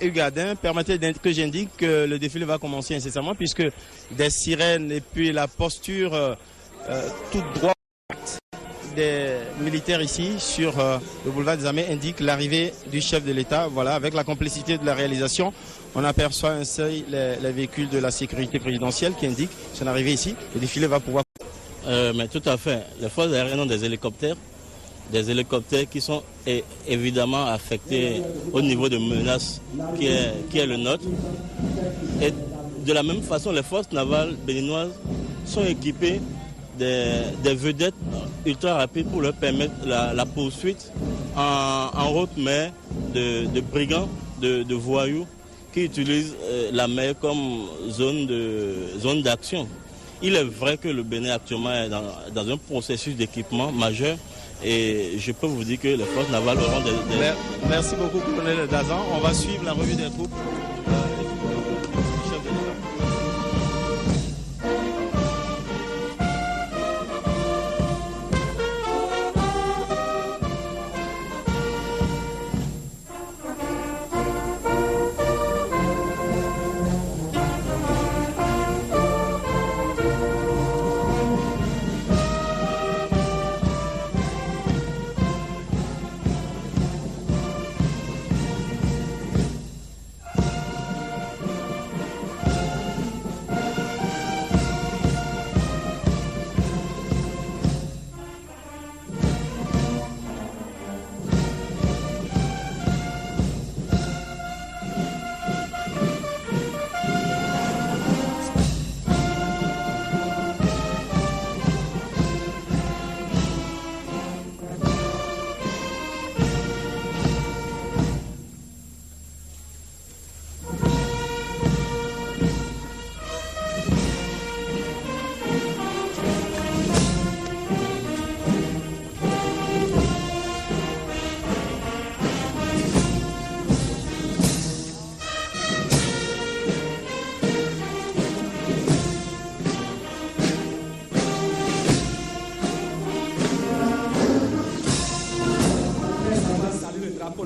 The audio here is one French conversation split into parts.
Ugadin, permettez que j'indique que le défilé va commencer incessamment puisque des sirènes et puis la posture toute droite des militaires ici sur le boulevard des Armées indiquent l'arrivée du chef de l'État. Voilà, avec la complicité de la réalisation, on aperçoit ainsi les véhicules de la sécurité présidentielle qui indiquent son arrivée ici. Le défilé va pouvoir... Mais tout à fait. Les forces aériennes ont des hélicoptères qui sont évidemment affectés au niveau de menace qui est le nôtre. Et de la même façon, les forces navales béninoises sont équipées des vedettes ultra rapides pour leur permettre la poursuite en haute mer de brigands, de voyous qui utilisent la mer comme zone d'action. Il est vrai que le Bénin actuellement est dans un processus d'équipement majeur et je peux vous dire que les forces navales auront des... Merci beaucoup, colonel Dazan. On va suivre la revue des troupes.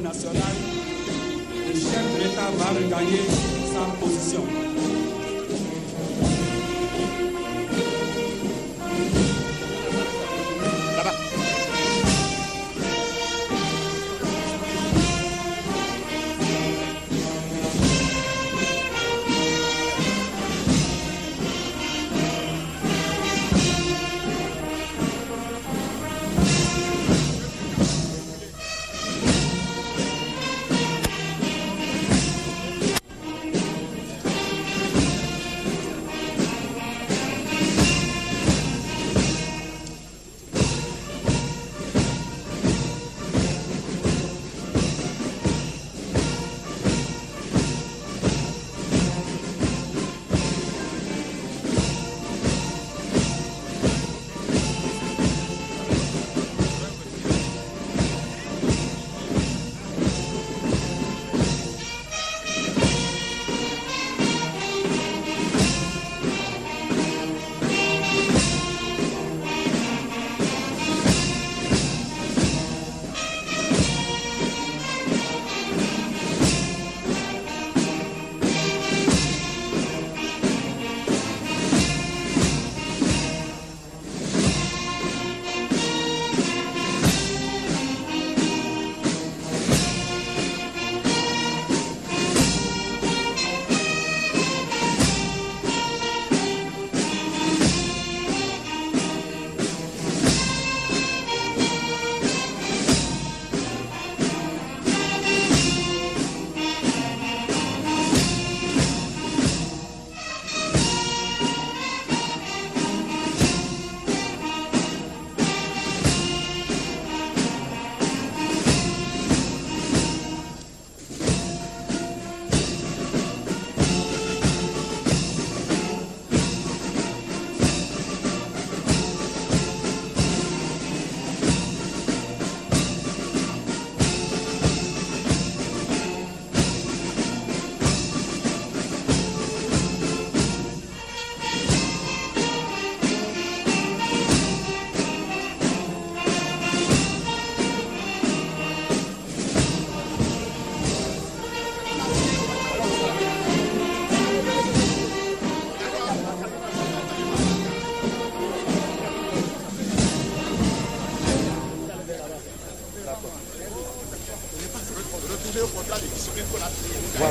National, le chef de l'État va regagner sa position.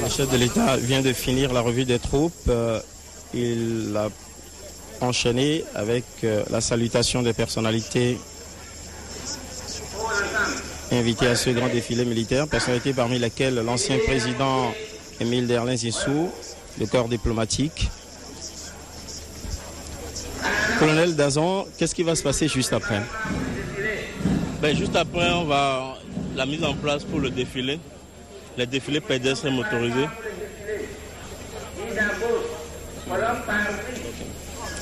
Le chef de l'État vient de finir la revue des troupes. Il a enchaîné avec la salutation des personnalités invitées à ce grand défilé militaire. Personnalités parmi lesquelles l'ancien président Émile Derlin Zissou, le corps diplomatique. Colonel Dazon, qu'est-ce qui va se passer juste après? Juste après, on va la mise en place pour le défilé. Les défilés pédestres et motorisés.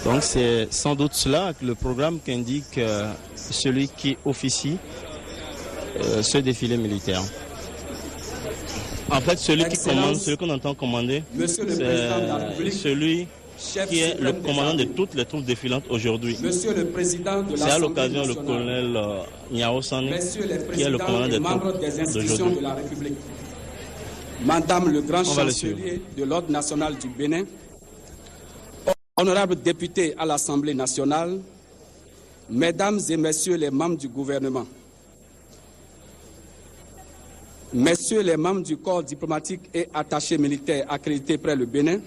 Donc c'est sans doute cela le programme qu'indique celui qui officie ce défilé militaire. En fait, celui qui commande, celui qu'on entend commander, c'est celui qui est le commandant de toutes les troupes défilantes aujourd'hui. C'est à l'occasion le colonel Niao Sani qui est le commandant des troupes d'aujourd'hui. Madame le grand chancelier de l'Ordre national du Bénin, honorables députés à l'Assemblée nationale, mesdames et messieurs les membres du gouvernement, messieurs les membres du corps diplomatique et attachés militaires accrédités près le Bénin,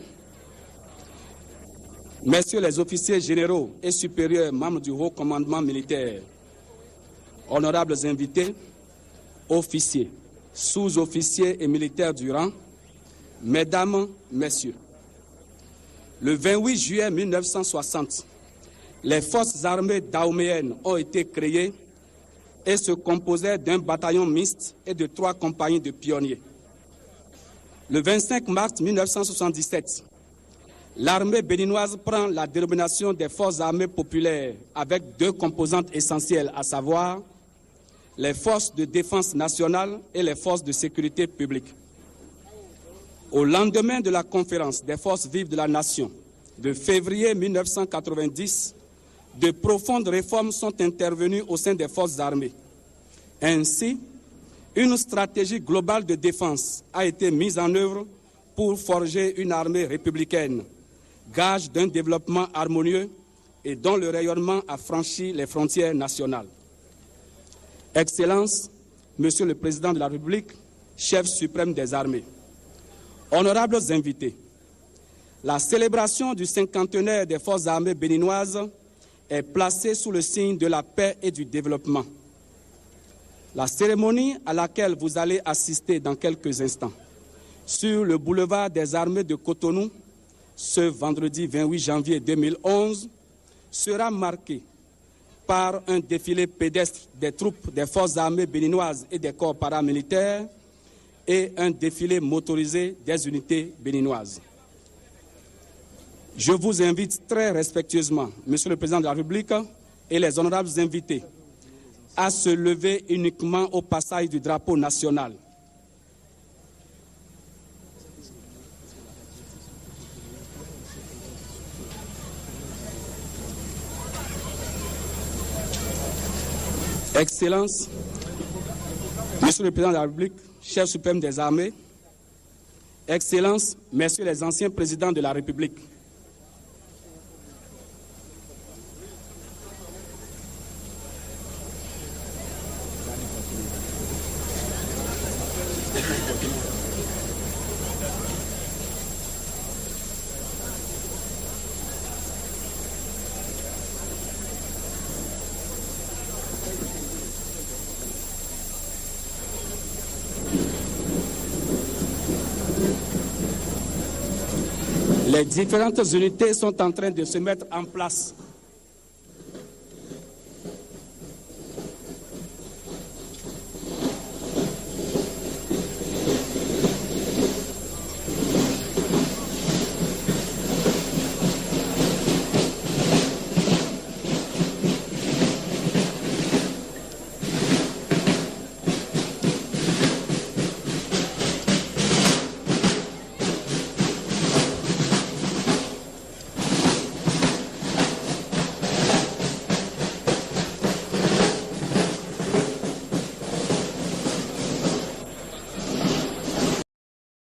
messieurs les officiers généraux et supérieurs membres du haut commandement militaire, honorables invités, officiers, sous-officiers et militaires du rang, mesdames, messieurs. Le 28 juillet 1960, les forces armées dahoméennes ont été créées et se composaient d'un bataillon mixte et de 3 compagnies de pionniers. Le 25 mars 1977, l'armée béninoise prend la dénomination des forces armées populaires avec 2 composantes essentielles, à savoir les forces de défense nationale et les forces de sécurité publique. Au lendemain de la conférence des forces vives de la nation de février 1990, de profondes réformes sont intervenues au sein des forces armées. Ainsi, une stratégie globale de défense a été mise en œuvre pour forger une armée républicaine, gage d'un développement harmonieux et dont le rayonnement a franchi les frontières nationales. Excellences, Monsieur le Président de la République, chef suprême des armées, honorables invités, la célébration du 50e des forces armées béninoises est placée sous le signe de la paix et du développement. La cérémonie à laquelle vous allez assister dans quelques instants sur le boulevard des armées de Cotonou, ce vendredi 28 janvier 2011, sera marquée par un défilé pédestre des troupes des forces armées béninoises et des corps paramilitaires et un défilé motorisé des unités béninoises. Je vous invite très respectueusement, Monsieur le Président de la République et les honorables invités, à se lever uniquement au passage du drapeau national. Excellences, Monsieur le Président de la République, chef suprême des armées, Excellences, Messieurs les anciens présidents de la République, les différentes unités sont en train de se mettre en place